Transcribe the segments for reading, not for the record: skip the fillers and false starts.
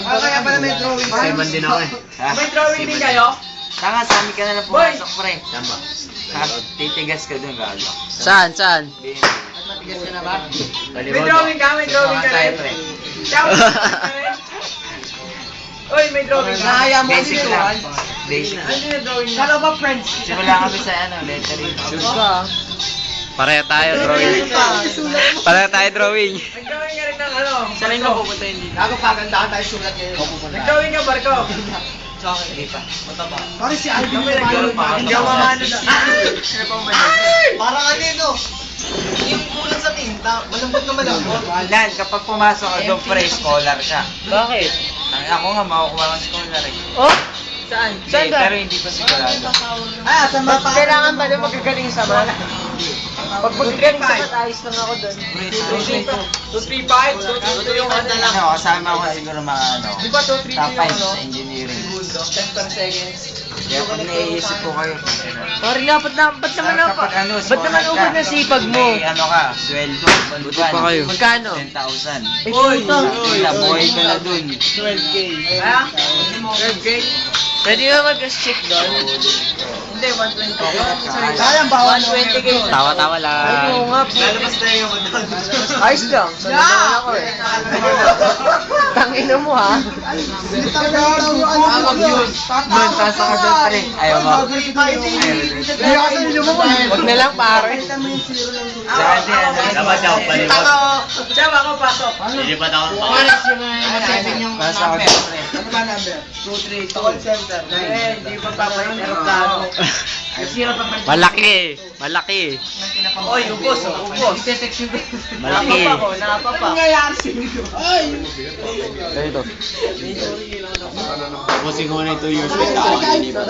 Kaya pala may drawing. Simon din ako eh. May drawing din kayo? Tanga, sa amin ka na lang pumasok, pre. Tama. Ha? Titigas ka dun, gago. Saan? Saan? At matigas ka na ba? Baliwag. May drawing ka? May drawing ka Tayo, rin? pre. Uy, may drawing ka. Nahaya mo Basic dito. lang. Basic Ano lang. yung drawing niya? Kala ba friends? Simula kami sa lettering. Shoot ka. Pareha tayo, drawing. Pareha tayo, drawing. Nag-drawing ka rin ng ano? Saan yung pupunta yun dito? Gago, pagandahan tayo sulat ngayon. Nag-drawing ka, Barko? Hindi pa. Pare si Alvin yung nag-drawing pa. Hindi ako mamano na. Parang ano yun, no? Yung kulang sa tinta, malambot na malambot. Yan, kapag pumasok ka doon, pre, scholar ka. Bakit? Ako nga, makukuha ng scholar eh. Oh? Saan? Hindi, pero hindi pa sigurado. Ah, sa mapa. Kailangan ba na magagaling sa mga? Pag magagaling sa mat, ayos lang ako doon. 235? 232 yung ano lang. Ano, kasama ko siguro mga ano, Di ba 232 top yung 5 ano? sa engineering. 10 per seconds. Kaya pag naiisip ko kayo, Pare nga, ba't naman Kapag ano, ba't naman scholar ubod ka, na sipag mo? May ano ka, sweldo. Buti pa kayo. Magkano? 10,000. Uy! Buhay ka na dun. 12K. Ha? 12K? Pwede ba mag-check doon? Hindi, 120. Sayang ba? 120K. Tawa-tawa lang. Oo nga. Lalabas na yung Ayos lang. Sanay naman ako eh. Tangina mo ha. Man, pasok ka doon pa rin. Ayaw mo. Huwag na lang pare. Saan din, Dapat ako paliwag. Ako, siya ba ako pasok? Lilipat ako. Pasok ka doon, pre. Ano ba number? 232. Call center. Eh, hindi pa papalit aeroplano. Malaki. Malaki. Oy, ubos, ubos. Malaki. Napapa ko. Nangyayari Ganito. Tapusin ko na yung 2 years with ako. Hindi pa.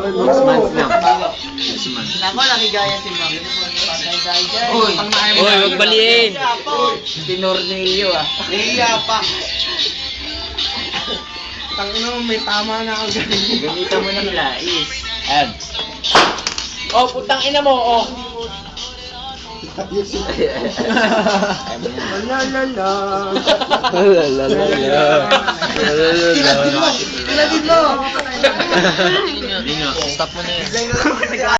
Next month lang. Next month. Nako, nakigaya si Ma'am. Uy! Uy, huwag baliin. Tinornilyo ah. Liya pa. Tangina mo, may tama na ako ganun. Gamitan mo ng lais. Ayan. Oh, putang ina mo, oh. Stop mo na yun.